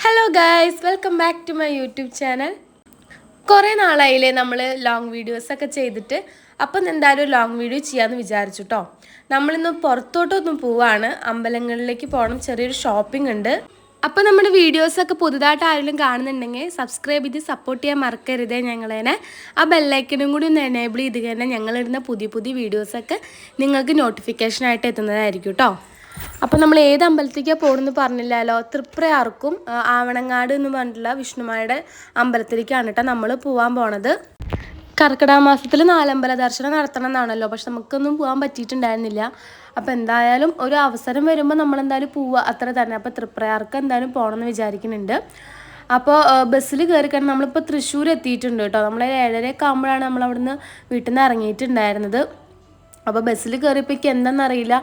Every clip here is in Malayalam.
Hello guys, welcome back to my YouTube channel. കുറേ നാളായില്ലേ നമ്മൾ ലോങ് വീഡിയോസൊക്കെ ചെയ്തിട്ട്. അപ്പം എന്തായാലും ലോങ് വീഡിയോ ചെയ്യാമെന്ന് വിചാരിച്ചു കേട്ടോ. നമ്മളിന്ന് പുറത്തോട്ടൊന്നും പോവാണ്, അമ്പലങ്ങളിലേക്ക് പോകണം, ചെറിയൊരു ഷോപ്പിംഗ് ഉണ്ട്. അപ്പോൾ നമ്മുടെ വീഡിയോസൊക്കെ പുതുതായിട്ട് ആരെങ്കിലും കാണുന്നുണ്ടെങ്കിൽ സബ്സ്ക്രൈബ് ചെയ്ത് സപ്പോർട്ട് ചെയ്യാൻ മറക്കരുതേ. ഞങ്ങളതിനെ ആ ബെല്ലൈക്കനും കൂടി ഒന്ന് എനേബിൾ ചെയ്ത് കഴിഞ്ഞാൽ ഞങ്ങളിടുന്ന പുതിയ പുതിയ വീഡിയോസൊക്കെ നിങ്ങൾക്ക് നോട്ടിഫിക്കേഷനായിട്ട് എത്തുന്നതായിരിക്കും കേട്ടോ. അപ്പോൾ നമ്മൾ ഏത് അമ്പലത്തേക്കാണ് പോകണമെന്ന് പറഞ്ഞില്ലല്ലോ. തൃപ്രയാർക്കും ആവണങ്ങാട് എന്ന് പറഞ്ഞിട്ടുള്ള വിഷ്ണുമായുടെ അമ്പലത്തിലേക്കാണ് കേട്ടോ നമ്മൾ പോകാൻ പോണത്. കർക്കിടക മാസത്തിൽ 4 അമ്പല ദർശനം നടത്തണം എന്നാണല്ലോ, പക്ഷെ നമുക്കൊന്നും പോകാൻ പറ്റിയിട്ടുണ്ടായിരുന്നില്ല. അപ്പോൾ എന്തായാലും ഒരു അവസരം വരുമ്പോൾ നമ്മളെന്തായാലും പോവുക, അത്ര തന്നെ. അപ്പോൾ തൃപ്രയാർക്ക് എന്തായാലും പോകണമെന്ന് വിചാരിക്കുന്നുണ്ട്. അപ്പോൾ ബസ്സിൽ കയറിക്കണം. നമ്മളിപ്പോൾ തൃശ്ശൂർ എത്തിയിട്ടുണ്ട് കേട്ടോ. നമ്മൾ 7:30 ആകുമ്പോഴാണ് നമ്മൾ അവിടുന്ന് വീട്ടിൽ നിന്ന് ഇറങ്ങിയിട്ടുണ്ടായിരുന്നത്. അപ്പോൾ ബസ്സിൽ കയറിയപ്പോഴേക്ക് എന്താണെന്നറിയില്ല,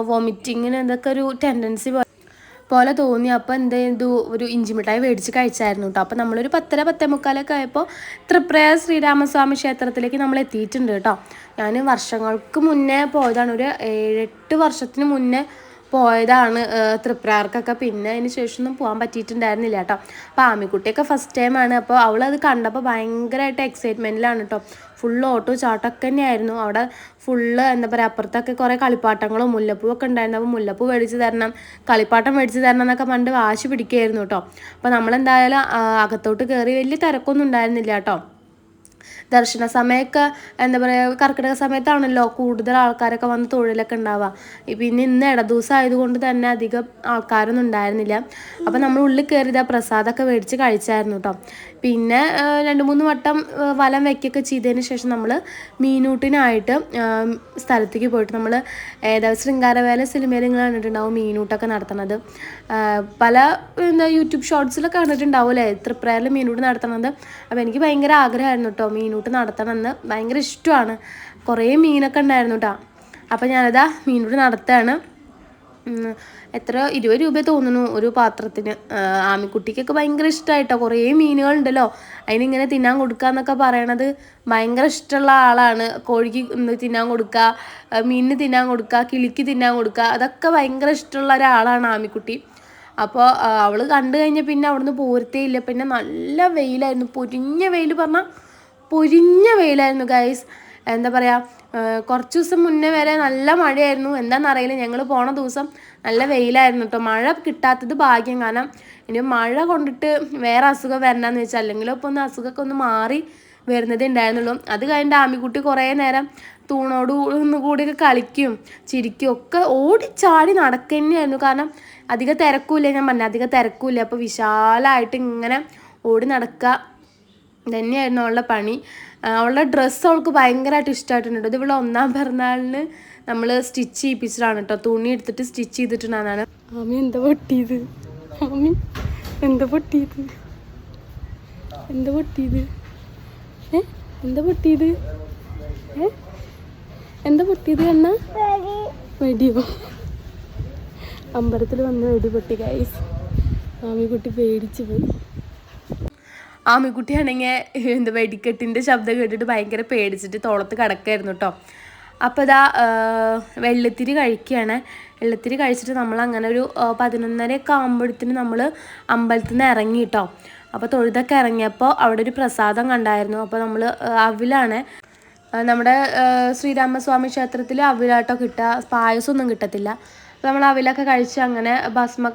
വോമിറ്റിങ്ങിന് എന്തൊക്കെ ഒരു ടെൻഡൻസി പോലെ തോന്നി. അപ്പോൾ എന്ത് ചെയ്തു, ഒരു ഇഞ്ചി മിഠായി മേടിച്ച് കഴിച്ചായിരുന്നു കേട്ടോ. അപ്പോൾ നമ്മളൊരു 10:45 ആയപ്പോൾ തൃപ്രയാർ ശ്രീരാമസ്വാമി ക്ഷേത്രത്തിലേക്ക് നമ്മൾ എത്തിയിട്ടുണ്ട് കേട്ടോ. ഞാൻ വർഷങ്ങൾക്ക് മുന്നേ പോയതാണ്, ഒരു 7-8 വർഷത്തിന് മുന്നേ പോയതാണ് തൃപ്രയാർക്കൊക്കെ. പിന്നെ അതിന് ശേഷമൊന്നും പോകാൻ പറ്റിയിട്ടുണ്ടായിരുന്നില്ല കേട്ടോ. അപ്പോൾ ആമിക്കുട്ടിയൊക്കെ ഫസ്റ്റ് ടൈമാണ്. അപ്പോൾ അവളത് കണ്ടപ്പോൾ ഭയങ്കരമായിട്ട് എക്സൈറ്റ്മെൻറ്റിലാണ് കേട്ടോ. ഫുള്ള് ഓട്ടോ ചാട്ടമൊക്കെ തന്നെയായിരുന്നു അവിടെ. ഫുള്ള് എന്താ പറയുക, അപ്പുറത്തൊക്കെ കുറേ കളിപ്പാട്ടങ്ങളും മുല്ലപ്പൂവൊക്കെ ഉണ്ടായിരുന്നു. അപ്പോൾ മുല്ലപ്പൂ മേടിച്ച് തരണം, കളിപ്പാട്ടം മേടിച്ച് തരണം എന്നൊക്കെ പണ്ട് വാശി പിടിക്കുകയായിരുന്നു കേട്ടോ. അപ്പോൾ നമ്മളെന്തായാലും അകത്തോട്ട് കയറി. വലിയ തിരക്കൊന്നും ഉണ്ടായിരുന്നില്ല കേട്ടോ. ദർശന സമയമൊക്കെ എന്താ പറയുക, കർക്കിടക സമയത്താണല്ലോ കൂടുതൽ ആൾക്കാരൊക്കെ വന്ന് തൊഴിലൊക്കെ ഉണ്ടാവുക. പിന്നെ ഇന്ന് ഇടദിവസം ആയതുകൊണ്ട് തന്നെ അധികം ആൾക്കാരൊന്നും ഉണ്ടായിരുന്നില്ല. അപ്പോൾ നമ്മൾ ഉള്ളിൽ കയറിയത് പ്രസാദമൊക്കെ മേടിച്ച് കഴിച്ചായിരുന്നു കേട്ടോ. പിന്നെ 2-3 വട്ടം വലം വയ്ക്കുകയൊക്കെ ചെയ്തതിന് ശേഷം നമ്മൾ മീനൂട്ടിനായിട്ട് സ്ഥലത്തേക്ക് പോയിട്ട്, നമ്മൾ ഏതാ ശൃംഗാരവേല സിനിമയിൽ നിങ്ങൾ കണ്ടിട്ടുണ്ടാവും മീനൂട്ടൊക്കെ നടത്തുന്നത്. പല യൂട്യൂബ് ഷോർട്സിലൊക്കെ കണ്ടിട്ടുണ്ടാവും അല്ലേ തൃപ്രയാറിൽ മീനൂട്ട് നടത്തുന്നത്. അപ്പോൾ എനിക്ക് ഭയങ്കര ആഗ്രഹമായിരുന്നു കേട്ടോ മീനൂട്ട് നടത്തണമെന്ന്. ഭയങ്കര ഇഷ്ടമാണ്. കുറേ മീനൊക്കെ ഉണ്ടായിരുന്നു കേട്ടോ. അപ്പോൾ ഞാനതാ മീനൂട്ട് നടത്തുകയാണ്. എത്ര 20 രൂപ തോന്നുന്നു ഒരു പാത്രത്തിന്. ആമിക്കുട്ടിക്കൊക്കെ ഭയങ്കര ഇഷ്ടമായിട്ടോ. കുറേ മീനുകളുണ്ടല്ലോ, അതിനിങ്ങനെ തിന്നാൻ കൊടുക്കുക എന്നൊക്കെ പറയണത് ഭയങ്കര ഇഷ്ടമുള്ള ആളാണ്. കോഴിക്ക് തിന്നാൻ കൊടുക്കുക, മീനിന് തിന്നാൻ കൊടുക്കുക, കിളിക്ക് തിന്നാൻ കൊടുക്കുക, അതൊക്കെ ഭയങ്കര ഇഷ്ടമുള്ള ഒരാളാണ് ആമിക്കുട്ടി. അപ്പോൾ അവൾ കണ്ടു കഴിഞ്ഞാൽ പിന്നെ അവിടുന്ന് പോരത്തേ ഇല്ല. പിന്നെ നല്ല വെയിലായിരുന്നു, പൊരിഞ്ഞ വെയിൽ പറഞ്ഞാൽ പൊരിഞ്ഞ വെയിലായിരുന്നു ഗൈസ്. എന്താ പറയുക, കുറച്ച് ദിവസം മുന്നേ വരെ നല്ല മഴയായിരുന്നു. എന്താണെന്നറിയില്ല, ഞങ്ങൾ പോണ ദിവസം നല്ല വെയിലായിരുന്നു കേട്ടോ. മഴ കിട്ടാത്തത് ഭാഗ്യം. കാരണം ഇനി മഴ കൊണ്ടിട്ട് വേറെ അസുഖം വരണമെന്ന് വെച്ചാൽ, അല്ലെങ്കിലും ഇപ്പോൾ ഒന്ന് അസുഖമൊക്കെ ഒന്ന് മാറി വരുന്നതേ ഉണ്ടായിരുന്നുള്ളൂ. അത് കഴിഞ്ഞിട്ട് ആമിക്കുട്ടി കുറേ നേരം തൂണോട് കൂടിയൊക്കെ കളിക്കും ചിരിക്കും ഒക്കെ, ഓടിച്ചാടി നടക്കുക തന്നെയായിരുന്നു. കാരണം അധികം തിരക്കൂല്ല, ഞാൻ പറഞ്ഞ അധികം തിരക്കൂല്ല. അപ്പോൾ വിശാലമായിട്ട് ഇങ്ങനെ ഓടി നടക്കുക തന്നെയായിരുന്നു അവളുടെ പണി. അവളുടെ ഡ്രസ്സ് അവൾക്ക് ഭയങ്കരമായിട്ട് ഇഷ്ടമായിട്ടുണ്ട്. ഇത് ഇവിടെ 1ാം പിറന്നാളിന് നമ്മൾ സ്റ്റിച്ച് ചെയ്യിപ്പിച്ചതാണ് കേട്ടോ. തുണി എടുത്തിട്ട് സ്റ്റിച്ച് ചെയ്തിട്ടുണ്ടാണ്. ആമി എന്താ പൊട്ടിയത്, ആമി എന്താ പൊട്ടിയത്, എന്താ പൊട്ടിയത്, എന്താ പൊട്ടിയത്, എന്താ പൊട്ടിയത് കണ്ണ? വെടിയോ? അമ്പലത്തിൽ വന്ന് വെടി പൊട്ടി ഗൈസ്. ആമിക്കുട്ടി പേടിച്ച് പോയി. ആമിക്കുട്ടിയാണെങ്കിൽ എന്താ വെടിക്കെട്ടിൻ്റെ ശബ്ദം കേട്ടിട്ട് ഭയങ്കര പേടിച്ചിട്ട് തോളത്ത് കിടക്കായിരുന്നു കേട്ടോ. അപ്പോൾ ഇതാ വെള്ളത്തിരി കഴിക്കുകയാണ്. വെള്ളത്തിരി കഴിച്ചിട്ട് നമ്മൾ അങ്ങനെ ഒരു 11:30 ആകുമ്പോഴത്തേന് നമ്മൾ അമ്പലത്തിൽ നിന്ന് ഇറങ്ങി കേട്ടോ. അപ്പോൾ തൊഴുതൊക്കെ ഇറങ്ങിയപ്പോൾ അവിടെ ഒരു പ്രസാദം കണ്ടായിരുന്നു. അപ്പോൾ നമ്മൾ അവിലാണ്, നമ്മുടെ ശ്രീരാമസ്വാമി ക്ഷേത്രത്തിൽ അവിലാട്ടോ കിട്ടുക, പായസമൊന്നും കിട്ടത്തില്ല. അപ്പോൾ നമ്മൾ അവിലൊക്കെ കഴിച്ച് അങ്ങനെ ഭസ്മ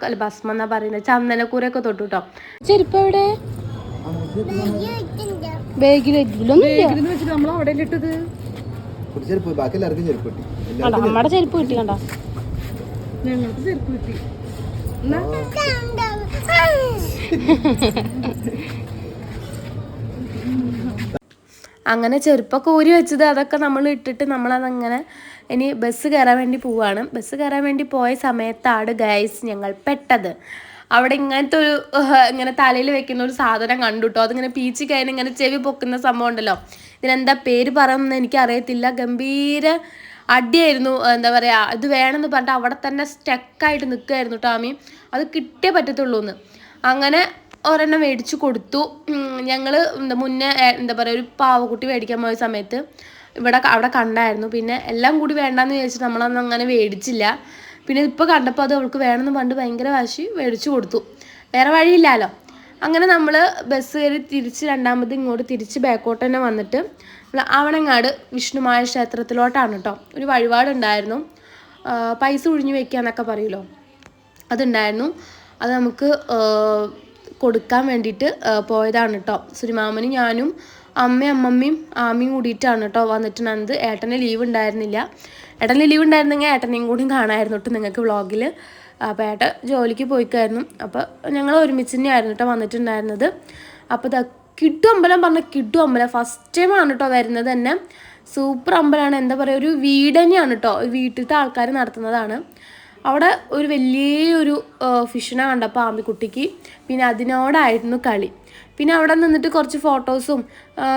എന്നാ പറയുന്നത്, ചന്ദനക്കൂരൊക്കെ തൊട്ടു കേട്ടോ. ചെരുപ്പ് എവിടെ? ബാഗിൽ നമ്മുടെ ചെരുപ്പ് കിട്ടി കണ്ടോ. അങ്ങനെ ചെരുപ്പൊക്കെ ഊരി വെച്ചത് അതൊക്കെ നമ്മൾ ഇട്ടിട്ട് നമ്മളതങ്ങനെ ഇനി ബസ് കയറാൻ വേണ്ടി പോവുകയാണ്. ബസ് കയറാൻ വേണ്ടി പോയ സമയത്താണ് ഗൈസ് ഞങ്ങൾ പെട്ടത്. അവിടെ ഇങ്ങനത്തെ ഒരു ഇങ്ങനെ തലയിൽ വെക്കുന്ന ഒരു സാധനം കണ്ടു കേട്ടോ. അതിങ്ങനെ പീച്ച് കഴിഞ്ഞ് ഇങ്ങനെ ചെവി പൊക്കുന്ന സംഭവം ഉണ്ടല്ലോ, ഇതിനെന്താ പേര് പറയുമെന്ന് എനിക്കറിയത്തില്ല. ഗംഭീര അടിയായിരുന്നു. എന്താ പറയുക, ഇത് വേണമെന്ന് പറഞ്ഞിട്ട് അവിടെ തന്നെ സ്റ്റക്കായിട്ട് നിൽക്കുമായിരുന്നു കേട്ടോ ആമി. അത് കിട്ടിയേ പറ്റത്തുള്ളൂ എന്ന്. അങ്ങനെ ഒരെണ്ണം മേടിച്ചു കൊടുത്തു. ഞങ്ങൾ മുന്നേ എന്താ പറയുക, ഒരു പാവക്കുട്ടി മേടിക്കാൻ പോയ സമയത്ത് അവിടെ കണ്ടായിരുന്നു. പിന്നെ എല്ലാം കൂടി വേണ്ടാന്ന് വിചാരിച്ചിട്ട് നമ്മളതൊന്നും അങ്ങനെ മേടിച്ചില്ല. പിന്നെ ഇപ്പോൾ കണ്ടപ്പോൾ അത് അവൾക്ക് വേണമെന്ന് പണ്ട് ഭയങ്കര വാശി മേടിച്ചു കൊടുത്തു. വേറെ വഴിയില്ലല്ലോ. അങ്ങനെ നമ്മൾ ബസ് കയറി തിരിച്ച് രണ്ടാമത് ഇങ്ങോട്ട് തിരിച്ച് ബാക്കോട്ട് തന്നെ വന്നിട്ട് ആവണങ്ങാട് വിഷ്ണുമായ ക്ഷേത്രത്തിലോട്ടാണ് കേട്ടോ. ഒരു വഴിപാടുണ്ടായിരുന്നു, പൈസ ഒഴിഞ്ഞു വെക്കുക എന്നൊക്കെ പറയുമല്ലോ, അതുണ്ടായിരുന്നു. അത് നമുക്ക് കൊടുക്കാൻ വേണ്ടിയിട്ട് പോയതാണ് കേട്ടോ. സുരിമാമനും ഞാനും അമ്മമ്മയും ആമയും കൂടിയിട്ടാണ് കേട്ടോ വന്നിട്ടുണ്ടായിരുന്നത്. ഏട്ടന് ലീവ് ഉണ്ടായിരുന്നില്ല. ഏട്ടന് ലീവ് ഉണ്ടായിരുന്നെങ്കിൽ ഏട്ടനെയും കൂടിയും കാണാമായിരുന്നു കേട്ടോ നിങ്ങൾക്ക് വ്ളോഗിൽ. അപ്പോൾ ഏട്ടൻ ജോലിക്ക് പോയിക്കായിരുന്നു. അപ്പോൾ ഞങ്ങൾ ഒരുമിച്ച് തന്നെയായിരുന്നു കേട്ടോ വന്നിട്ടുണ്ടായിരുന്നത്. അപ്പോൾ കിഡു അമ്പലം പറഞ്ഞ കിഡു അമ്പലം ഫസ്റ്റ് ടൈമാണ് കേട്ടോ വരുന്നത് തന്നെ. സൂപ്പർ അമ്പലമാണ്. എന്താ പറയുക, ഒരു വീട് തന്നെയാണ് കേട്ടോ, വീട്ടിലത്തെ ആൾക്കാർ നടത്തുന്നതാണ്. അവിടെ ഒരു വലിയൊരു ഫിഷിനെ കണ്ടപ്പോൾ ആമിക്കുട്ടിക്ക് പിന്നെ അതിനോടായിരുന്നു കളി. പിന്നെ അവിടെ നിന്നിട്ട് കുറച്ച് ഫോട്ടോസും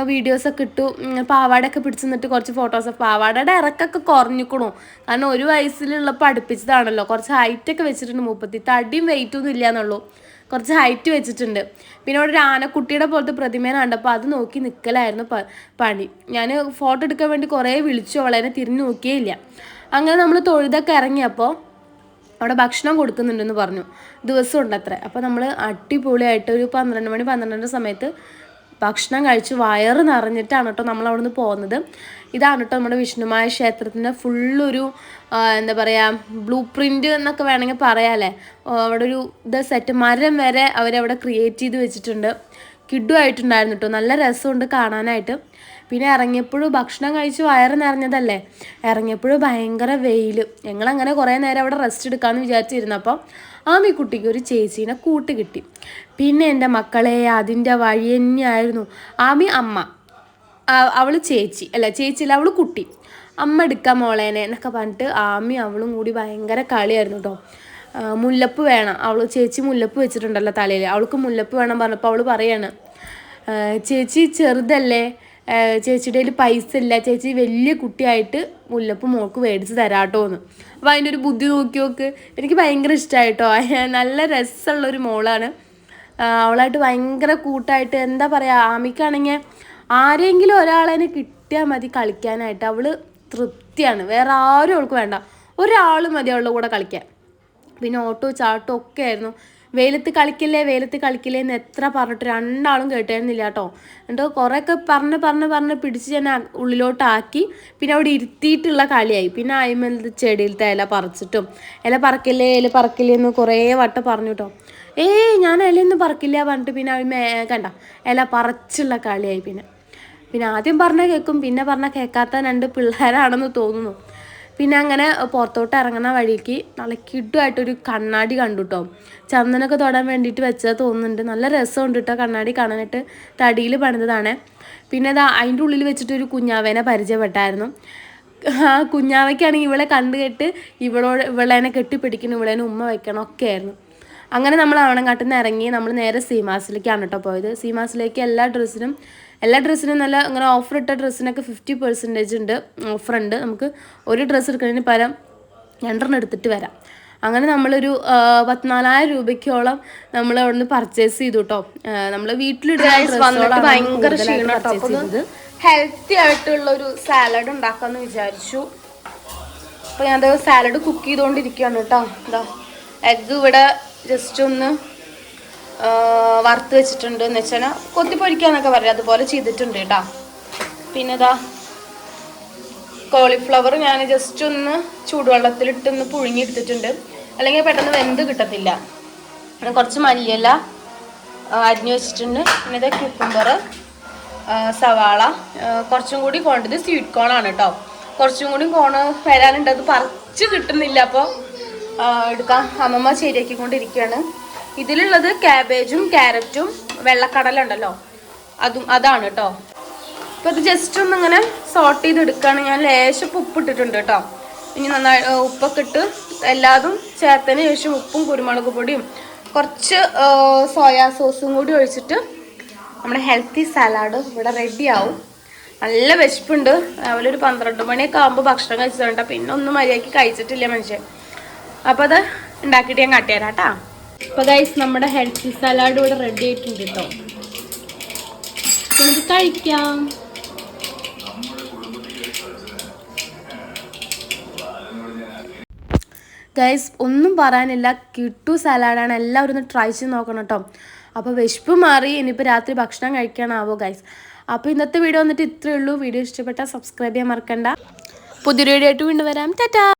വീഡിയോസൊക്കെ ഇട്ടു. പാവാടയൊക്കെ പിടിച്ച് നിന്നിട്ട് കുറച്ച് ഫോട്ടോസ്. പാവാടയുടെ ഇറക്കൊക്കെ കുറഞ്ഞിക്കണു, കാരണം ഒരു വയസ്സിലുള്ളപ്പോൾ അടുപ്പിച്ചതാണല്ലോ. കുറച്ച് ഹൈറ്റൊക്കെ വെച്ചിട്ടുണ്ട് മൂപ്പത്തി. തടിയും വെയിറ്റൊന്നും ഇല്ല എന്നുള്ളൂ, കുറച്ച് ഹൈറ്റ് വെച്ചിട്ടുണ്ട്. പിന്നെ അവിടെ ഒരു ആനക്കുട്ടിയുടെ പോലത്തെ പ്രതിമേനെ കണ്ടപ്പോൾ അത് നോക്കി നിൽക്കലായിരുന്നു പണി. ഞാൻ ഫോട്ടോ എടുക്കാൻ വേണ്ടി കുറേ വിളിച്ചു, അവളെ തിരിഞ്ഞു നോക്കിയേ ഇല്ല. അങ്ങനെ നമ്മൾ തൊഴുതൊക്കെ ഇറങ്ങിയപ്പോൾ അവിടെ ഭക്ഷണം കൊടുക്കുന്നുണ്ടെന്ന് പറഞ്ഞു, ദിവസം ഉണ്ടത്രേ. അപ്പോൾ നമ്മൾ അടിപൊളിയായിട്ട് ഒരു 12 മണി 12 സമയത്ത് ഭക്ഷണം കഴിച്ച് വയറ് നിറഞ്ഞിട്ടാണ് കേട്ടോ നമ്മൾ അവിടെ നിന്ന് പോകുന്നത്. ഇതാണ് കേട്ടോ നമ്മുടെ വിഷ്ണുമായ ക്ഷേത്രത്തിൻ്റെ ഫുള്ളൊരു എന്താ പറയുക ബ്ലൂ പ്രിൻ്റ് എന്നൊക്കെ വേണമെങ്കിൽ പറയാമല്ലേ. അവിടെ ഒരു സെറ്റ് മരം വരെ അവരവിടെ ക്രിയേറ്റ് ചെയ്ത് വെച്ചിട്ടുണ്ട്. കിഡുമായിട്ടുണ്ടായിരുന്നു കേട്ടോ, നല്ല രസമുണ്ട് കാണാനായിട്ട്. പിന്നെ ഇറങ്ങിയപ്പോഴും ഭക്ഷണം കഴിച്ച് വയറ് നിറഞ്ഞതല്ലേ, ഇറങ്ങിയപ്പോഴും ഭയങ്കര വെയിൽ. ഞങ്ങളങ്ങനെ കുറേ നേരം അവിടെ റെസ്റ്റ് എടുക്കാമെന്ന് വിചാരിച്ചിരുന്നപ്പോൾ ആമിക്കുട്ടിക്ക് ഒരു ചേച്ചീനെ കൂട്ട് കിട്ടി. പിന്നെ എൻ്റെ മക്കളെ അതിൻ്റെ വഴി തന്നെയായിരുന്നു. ആമി അമ്മ, അവൾ ചേച്ചിയില്ല അവൾ കുട്ടി. അമ്മ എടുക്കാം മോളേനെ എന്നൊക്കെ പറഞ്ഞിട്ട് ആമി അവളും കൂടി ഭയങ്കര കളിയായിരുന്നു കേട്ടോ. മുല്ലപ്പ് വേണം, ചേച്ചി മുല്ലപ്പ് വെച്ചിട്ടുണ്ടല്ലോ തലയിൽ, അവൾക്ക് മുല്ലപ്പ് വേണം പറഞ്ഞപ്പോൾ അവൾ പറയാണ്, ചേച്ചി ചെറുതല്ലേ, ചേച്ചിയുടെ കയ്യിൽ പൈസ ഇല്ല, ചേച്ചി വലിയ കുട്ടിയായിട്ട് മുല്ലപ്പ് മോൾക്ക് മേടിച്ച് തരാട്ടോ എന്ന്. അപ്പോൾ അതിൻ്റെ ഒരു ബുദ്ധി നോക്കി. എനിക്ക് ഭയങ്കര ഇഷ്ടമായിട്ടോ, നല്ല രസമുള്ളൊരു മോളാണ്. അവളായിട്ട് ഭയങ്കര കൂട്ടായിട്ട്, എന്താ പറയുക, ആമിക്കാണെങ്കിൽ ആരെങ്കിലും ഒരാളെ കിട്ടിയാൽ മതി കളിക്കാനായിട്ട്. അവൾ തൃപ്തിയാണ്, വേറെ ആരും അവൾക്ക് വേണ്ട, ഒരാൾ മതി അവളുടെ കൂടെ കളിക്കാൻ. പിന്നെ ഓട്ടോ ചാട്ടോ ഒക്കെ ആയിരുന്നു. വെയിലത്ത് കളിക്കില്ലേ എന്ന് എത്ര പറഞ്ഞിട്ട് രണ്ടാളും കേട്ടായിരുന്നില്ല കേട്ടോ. എന്നിട്ട് കുറേയൊക്കെ പറഞ്ഞ് പിടിച്ച് ഞാൻ ഉള്ളിലോട്ടാക്കി. പിന്നെ അവിടെ ഇരുത്തിയിട്ടുള്ള കളിയായി. പിന്നെ അയിമേലത്തെ ചെടിയിലത്തെ ഇല പറിച്ചിട്ടും ഇല പറക്കില്ലേ എന്ന് കുറേ വട്ടം പറഞ്ഞു കേട്ടോ. ഞാൻ ഇലയൊന്നും പറക്കില്ല പറഞ്ഞിട്ട് പിന്നെ കണ്ട ഇല പറിച്ചുള്ള കളിയായി. പിന്നെ ആദ്യം പറഞ്ഞാൽ കേൾക്കും, പിന്നെ പറഞ്ഞാൽ കേൾക്കാത്ത 2 പിള്ളേരാണെന്ന് തോന്നുന്നു. പിന്നെ അങ്ങനെ പുറത്തോട്ട് ഇറങ്ങുന്ന വഴിക്ക് നല്ല കിഡുമായിട്ടൊരു കണ്ണാടി കണ്ടു കേട്ടോ. ചന്ദനൊക്കെ തൊടാൻ വേണ്ടിയിട്ട് വെച്ചത് തോന്നുന്നുണ്ട്. നല്ല രസമുണ്ട് കേട്ടോ കണ്ണാടി കാണാനായിട്ട്, തടിയിൽ പണിതതാണ്. പിന്നെ അതിൻ്റെ ഉള്ളിൽ വെച്ചിട്ടൊരു കുഞ്ഞാവേനെ പരിചയപ്പെട്ടായിരുന്നു. ആ കുഞ്ഞാവയ്ക്കാണെങ്കിൽ ഇവളെ കണ്ടുകെട്ട് ഇവളേനെ കെട്ടിപ്പിടിക്കണം, ഇവളേനെ ഉമ്മ വെക്കണം ഒക്കെ ആയിരുന്നു. അങ്ങനെ നമ്മൾ ആവണങ്ങാട്ടിൽ നിന്ന് ഇറങ്ങി നമ്മൾ നേരെ സീമാസിലേക്കാണ് കേട്ടോ പോയത്. സീമാസിലേക്ക് എല്ലാ ഡ്രസ്സിനും നല്ല അങ്ങനെ ഓഫർ ഇട്ട ഡ്രസ്സിനൊക്കെ 50% ഉണ്ട്, ഓഫറുണ്ട്. നമുക്ക് ഒരു ഡ്രസ്സ് എടുക്കുന്നതിന് പകരം 2 എടുത്തിട്ട് വരാം. അങ്ങനെ നമ്മളൊരു 14,000 രൂപയ്ക്കോളം നമ്മൾ അവിടെ നിന്ന് പർച്ചേസ് ചെയ്തു കേട്ടോ. നമ്മൾ വീട്ടിലിടുന്ന ഭയങ്കര ക്ഷീണം. ഹെൽത്തി ആയിട്ടുള്ളൊരു സാലഡ് ഉണ്ടാക്കാമെന്ന് വിചാരിച്ചു. അപ്പോൾ ഞാൻ സാലഡ് കുക്ക് ചെയ്തുകൊണ്ടിരിക്കുകയാണ് കേട്ടോ. എന്താ എഗ്ഗ് ഇവിടെ ജസ്റ്റ് ഒന്ന് വറുത്ത് വെച്ചിട്ടുണ്ട്, എന്ന് വെച്ചാൽ കൊത്തിപ്പൊരിക്കാന്നൊക്കെ പറയാം, അതുപോലെ ചെയ്തിട്ടുണ്ട് കേട്ടോ. പിന്നെ കോളിഫ്ലവർ ഞാൻ ജസ്റ്റ് ഒന്ന് ചൂടുവെള്ളത്തിലിട്ടൊന്ന് പുഴുങ്ങിയെടുത്തിട്ടുണ്ട്, അല്ലെങ്കിൽ പെട്ടെന്ന് വെന്ത് കിട്ടത്തില്ല. കുറച്ച് മല്ലിയില അരിഞ്ഞു വെച്ചിട്ടുണ്ട്. പിന്നെ ക്യൂക്കുംബർ, സവാള, കുറച്ചും കൂടി കോണ്ടത് സ്വീറ്റ് കോണാണ് കേട്ടോ. കുറച്ചും കൂടി കോണ് വരാനുണ്ട്, അത് പറിച്ച് കിട്ടുന്നില്ല. അപ്പോൾ എടുക്കാം, അമ്മമ്മ ശരിയാക്കിക്കൊണ്ടിരിക്കുകയാണ്. ഇതിലുള്ളത് ക്യാബേജും ക്യാരറ്റും വെള്ളക്കടല ഉണ്ടല്ലോ, അതാണ് കേട്ടോ. അപ്പോൾ ഇത് ജസ്റ്റ് ഒന്നിങ്ങനെ സോട്ട് ചെയ്തെടുക്കുകയാണ്. ഞാൻ ലേശം ഉപ്പിട്ടിട്ടുണ്ട് കേട്ടോ. ഇനി നന്നായി ഉപ്പൊക്കെ ഇട്ട് എല്ലാതും ചേർത്തതിന് ശേഷം ഉപ്പും കുരുമുളക് പൊടിയും കുറച്ച് സോയാ സോസും കൂടി ഒഴിച്ചിട്ട് നമ്മുടെ ഹെൽത്തി സാലാഡ് ഇവിടെ റെഡിയാവും. നല്ല വിശപ്പുണ്ട്. രാവിലെ ഒരു 12 മണിയൊക്കെ ആകുമ്പോൾ ഭക്ഷണം കഴിച്ചിട്ടുണ്ട്. പിന്നെ ഒന്നും മര്യാദയ്ക്ക് കഴിച്ചിട്ടില്ല മനുഷ്യൻ. അപ്പോൾ അത് ഉണ്ടാക്കിയിട്ട് ഞാൻ കാട്ടിത്തരാം കേട്ടോ. അപ്പോൾ ഗൈസ് നമ്മുടെ ഹെൽത്തി സലാഡ് ഇവിടെ റെഡി ആയിട്ടുണ്ട് കേട്ടോ. നമുക്ക് കഴിക്കാം. ഗൈസ് ഒന്നും പറയാനില്ല, കിട്ടു സലാഡാണ്. എല്ലാവരും ഒന്ന് ട്രൈ ചെയ്ത് നോക്കണം കേട്ടോ. അപ്പോൾ വിശപ്പ് മാറി, ഇനിയിപ്പോൾ രാത്രി ഭക്ഷണം കഴിക്കാനാവോ ഗൈസ്. അപ്പോൾ ഇന്നത്തെ വീഡിയോ വന്നിട്ട് ഇത്രയേ ഉള്ളൂ. വീഡിയോ ഇഷ്ടപ്പെട്ടാൽ സബ്സ്ക്രൈബ് ചെയ്യാൻ മറക്കണ്ട. പുതിയൊരു വീഡിയോ ആയിട്ട് വീണ്ടും വരാം. ടാറ്റാ.